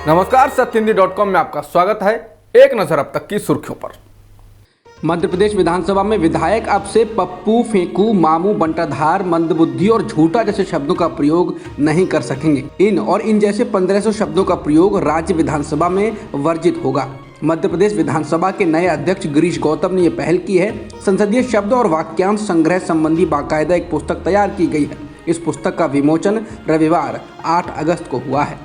नमस्कार, सत्यहिंदी.com में आपका स्वागत है। एक नजर अब तक की सुर्खियों पर। मध्य प्रदेश विधानसभा में विधायक अब से पप्पू, फेंकू, मामू, बंटाधार, मंदबुद्धि और झूठा जैसे शब्दों का प्रयोग नहीं कर सकेंगे। इन जैसे 1500 शब्दों का प्रयोग राज्य विधानसभा में वर्जित होगा। मध्य प्रदेश विधानसभा के नए अध्यक्ष गिरीश गौतम ने यह पहल की है। संसदीय शब्द और वाक्यांश संग्रह संबंधी बाकायदा एक पुस्तक तैयार की गई है। इस पुस्तक का विमोचन रविवार 8 अगस्त को हुआ है।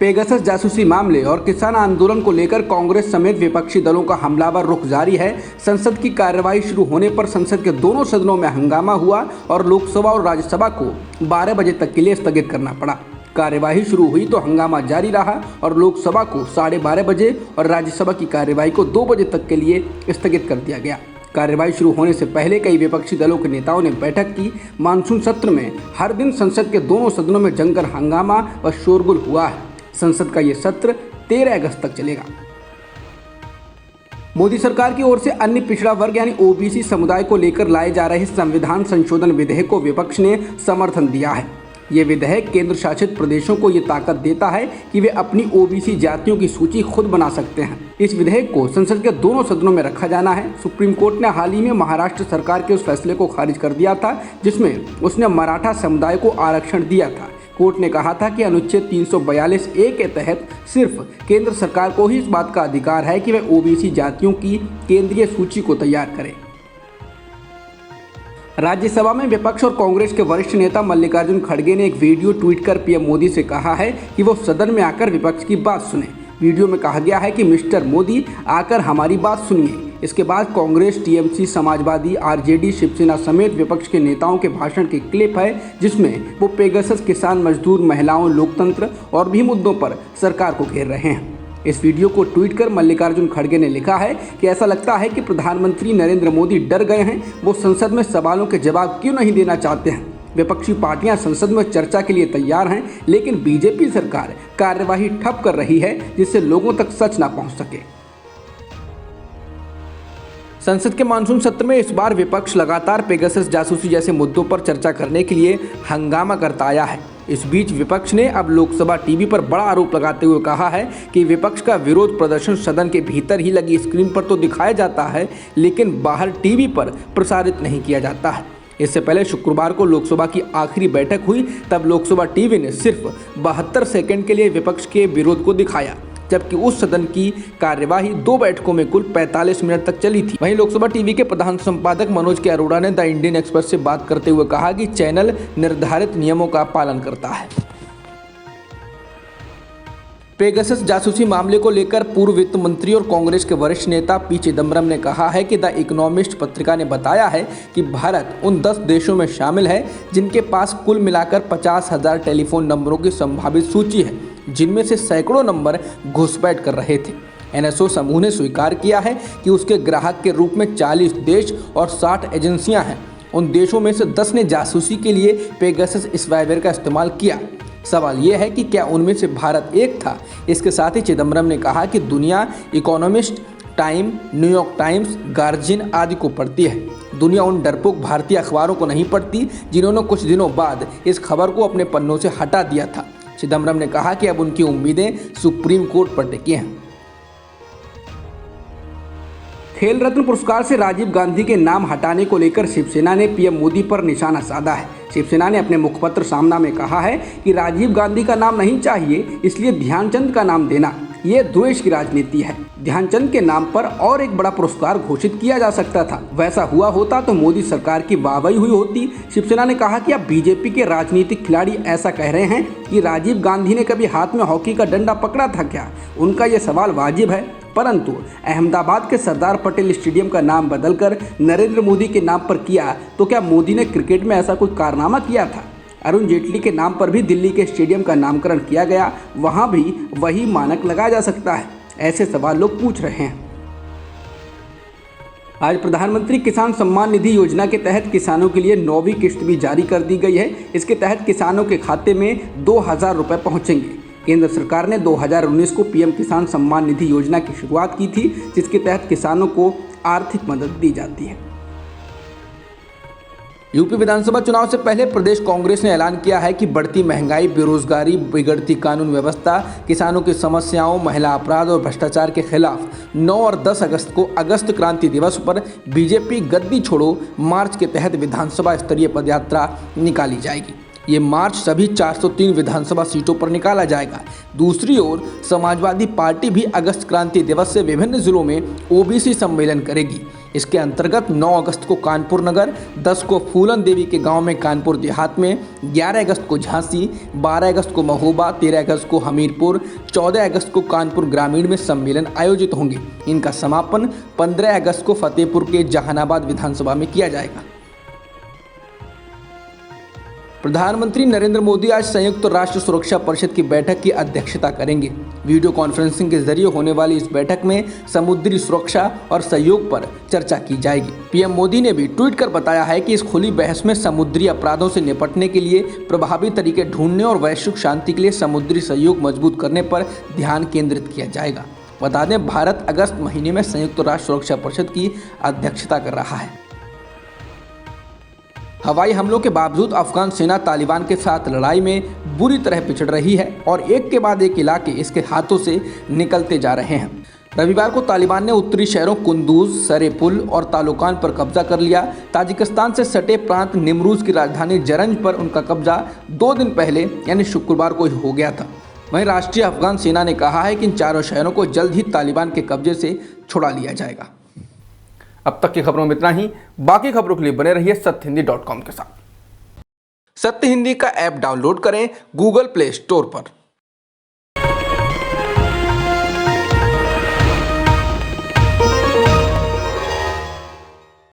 पेगासस जासूसी मामले और किसान आंदोलन को लेकर कांग्रेस समेत विपक्षी दलों का हमलावर रुख जारी है। संसद की कार्यवाही शुरू होने पर संसद के दोनों सदनों में हंगामा हुआ और लोकसभा और राज्यसभा को 12 बजे तक के लिए स्थगित करना पड़ा। कार्यवाही शुरू हुई तो हंगामा जारी रहा और लोकसभा को 12:30 बजे और राज्यसभा की कार्यवाही को 2 बजे तक के लिए स्थगित कर दिया गया। कार्यवाही शुरू होने से पहले कई विपक्षी दलों के नेताओं ने बैठक की। मानसून सत्र में हर दिन संसद के दोनों सदनों में जमकर हंगामा व शोरगुल हुआ है। संसद का ये सत्र 13 अगस्त तक चलेगा। मोदी सरकार की ओर से अन्य पिछड़ा वर्ग यानी ओबीसी समुदाय को लेकर लाए जा रहे संविधान संशोधन विधेयक को विपक्ष ने समर्थन दिया है। ये विधेयक केंद्र शासित प्रदेशों को ये ताकत देता है कि वे अपनी ओबीसी जातियों की सूची खुद बना सकते हैं। इस विधेयक को संसद के दोनों सदनों में रखा जाना है। सुप्रीम कोर्ट ने हाल ही में महाराष्ट्र सरकार के उस फैसले को खारिज कर दिया था जिसमें उसने मराठा समुदाय को आरक्षण दिया था। कोर्ट ने कहा था कि अनुच्छेद 342(a) के तहत सिर्फ केंद्र सरकार को ही इस बात का अधिकार है कि वह ओबीसी जातियों की केंद्रीय सूची को तैयार करे। राज्यसभा में विपक्ष और कांग्रेस के वरिष्ठ नेता मल्लिकार्जुन खड़गे ने एक वीडियो ट्वीट कर पीएम मोदी से कहा है कि वो सदन में आकर विपक्ष की बात सुने। वीडियो में कहा गया है कि मिस्टर मोदी आकर हमारी बात सुनिए। इसके बाद कांग्रेस, टीएमसी, समाजवादी, आरजेडी, शिवसेना समेत विपक्ष के नेताओं के भाषण की क्लिप है जिसमें वो पेगासस, किसान, मजदूर, महिलाओं, लोकतंत्र और भी मुद्दों पर सरकार को घेर रहे हैं। इस वीडियो को ट्वीट कर मल्लिकार्जुन खड़गे ने लिखा है कि ऐसा लगता है कि प्रधानमंत्री नरेंद्र मोदी डर गए हैं। वो संसद में सवालों के जवाब क्यों नहीं देना चाहते हैं। विपक्षी पार्टियां संसद में चर्चा के लिए तैयार हैं, लेकिन बीजेपी सरकार कार्यवाही ठप कर रही है जिससे लोगों तक सच ना पहुंच सके। संसद के मानसून सत्र में इस बार विपक्ष लगातार पेगासस जासूसी जैसे मुद्दों पर चर्चा करने के लिए हंगामा करता आया है। इस बीच विपक्ष ने अब लोकसभा टीवी पर बड़ा आरोप लगाते हुए कहा है कि विपक्ष का विरोध प्रदर्शन सदन के भीतर ही लगी स्क्रीन पर तो दिखाया जाता है लेकिन बाहर टीवी पर प्रसारित नहीं किया जाता है। इससे पहले शुक्रवार को लोकसभा की आखिरी बैठक हुई, तब लोकसभा टीवी ने सिर्फ 72 सेकंड के लिए विपक्ष के विरोध को दिखाया, जबकि उस सदन की कार्यवाही 2 बैठकों में कुल 45 मिनट तक चली थी। वहीं लोकसभा टीवी के प्रधान संपादक मनोज के अरोड़ा ने द इंडियन एक्सप्रेस से बात करते हुए कहा कि चैनल निर्धारित नियमों का पालन करता है। पेगासस जासूसी मामले को लेकर पूर्व वित्त मंत्री और कांग्रेस के वरिष्ठ नेता पी चिदम्बरम ने कहा है कि द इकोनॉमिस्ट पत्रिका ने बताया है कि भारत उन 10 देशों में शामिल है जिनके पास कुल मिलाकर 50,000 टेलीफोन नंबरों की संभावित सूची है, जिनमें से सैकड़ों नंबर घुसपैठ कर रहे थे। एनएसओ समूह ने स्वीकार किया है कि उसके ग्राहक के रूप में 40 देश और 60 एजेंसियां हैं। उन देशों में से 10 ने जासूसी के लिए पेगासस स्पाईवेयर का इस्तेमाल किया। सवाल यह है कि क्या उनमें से भारत एक था। इसके साथ ही चिदम्बरम ने कहा कि दुनिया economist, time, New York times, guardian आदि को पढ़ती है। दुनिया उन डरपोक भारतीय अखबारों को नहीं पढ़ती जिन्होंने कुछ दिनों बाद इस खबर को अपने पन्नों से हटा दिया था। चिदम्बरम ने कहा कि अब उनकी उम्मीदें सुप्रीम कोर्ट पर टिकी हैं। खेल रत्न पुरस्कार से राजीव गांधी के नाम हटाने को लेकर शिवसेना ने पीएम मोदी पर निशाना साधा है। शिवसेना ने अपने मुखपत्र सामना में कहा है कि राजीव गांधी का नाम नहीं चाहिए, इसलिए ध्यानचंद का नाम देना ये द्वेष की राजनीति है। ध्यानचंद के नाम पर और एक बड़ा पुरस्कार घोषित किया जा सकता था। वैसा हुआ होता तो मोदी सरकार की वाहवाही हुई होती। शिवसेना ने कहा कि अब बीजेपी के राजनीतिक खिलाड़ी ऐसा कह रहे हैं कि राजीव गांधी ने कभी हाथ में हॉकी का डंडा पकड़ा था क्या। उनका ये सवाल वाजिब है, परंतु अहमदाबाद के सरदार पटेल स्टेडियम का नाम बदलकर नरेंद्र मोदी के नाम पर किया तो क्या मोदी ने क्रिकेट में ऐसा कोई कारनामा किया था। अरुण जेटली के नाम पर भी दिल्ली के स्टेडियम का नामकरण किया गया, वहां भी वही मानक लगाया जा सकता है। ऐसे सवाल लोग पूछ रहे हैं। आज प्रधानमंत्री किसान सम्मान निधि योजना के तहत किसानों के लिए 9वीं किस्त भी जारी कर दी गई है। इसके तहत किसानों के खाते में 2,000 रुपये पहुंचेंगे। केंद्र सरकार ने 2019 को पीएम किसान सम्मान निधि योजना की शुरुआत की थी, जिसके तहत किसानों को आर्थिक मदद दी जाती है। यूपी विधानसभा चुनाव से पहले प्रदेश कांग्रेस ने ऐलान किया है कि बढ़ती महंगाई, बेरोजगारी, बिगड़ती कानून व्यवस्था, किसानों की समस्याओं, महिला अपराध और भ्रष्टाचार के खिलाफ 9 और 10 अगस्त को अगस्त क्रांति दिवस पर बीजेपी गद्दी छोड़ो मार्च के तहत विधानसभा स्तरीय पदयात्रा निकाली जाएगी। ये मार्च सभी 403 विधानसभा सीटों पर निकाला जाएगा। दूसरी ओर समाजवादी पार्टी भी अगस्त क्रांति दिवस से विभिन्न जिलों में ओबीसी सम्मेलन करेगी। इसके अंतर्गत 9 अगस्त को कानपुर नगर, 10 को फूलन देवी के गांव में कानपुर देहात में, 11 अगस्त को झांसी, 12 अगस्त को महोबा, 13 अगस्त को हमीरपुर, 14 अगस्त को कानपुर ग्रामीण में सम्मेलन आयोजित होंगे। इनका समापन 15 अगस्त को फतेहपुर के जहानाबाद विधानसभा में किया जाएगा। प्रधानमंत्री नरेंद्र मोदी आज संयुक्त राष्ट्र सुरक्षा परिषद की बैठक की अध्यक्षता करेंगे। वीडियो कॉन्फ्रेंसिंग के जरिए होने वाली इस बैठक में समुद्री सुरक्षा और सहयोग पर चर्चा की जाएगी। पीएम मोदी ने भी ट्वीट कर बताया है कि इस खुली बहस में समुद्री अपराधों से निपटने के लिए प्रभावी तरीके ढूंढने और वैश्विक शांति के लिए समुद्री सहयोग मजबूत करने पर ध्यान केंद्रित किया जाएगा। बता दें, भारत अगस्त महीने में संयुक्त राष्ट्र सुरक्षा परिषद की अध्यक्षता कर रहा है। हवाई हमलों के बावजूद अफगान सेना तालिबान के साथ लड़ाई में बुरी तरह पिछड़ रही है और एक के बाद एक इलाके इसके हाथों से निकलते जा रहे हैं। रविवार को तालिबान ने उत्तरी शहरों कुंदूज, सरेपुल और तालोकान पर कब्जा कर लिया। ताजिकिस्तान से सटे प्रांत निमरूज की राजधानी जरंज पर उनका कब्जा 2 दिन पहले यानी शुक्रवार को ही हो गया था। वहीं राष्ट्रीय अफगान सेना ने कहा है कि इन चारों शहरों को जल्द ही तालिबान के कब्जे से छुड़ा लिया जाएगा। अब तक की खबरों में इतना ही। बाकी खबरों के लिए बने रहिए सत्यहिंदी.com के साथ। सत्य हिंदी का ऐप डाउनलोड करें गूगल प्ले स्टोर पर।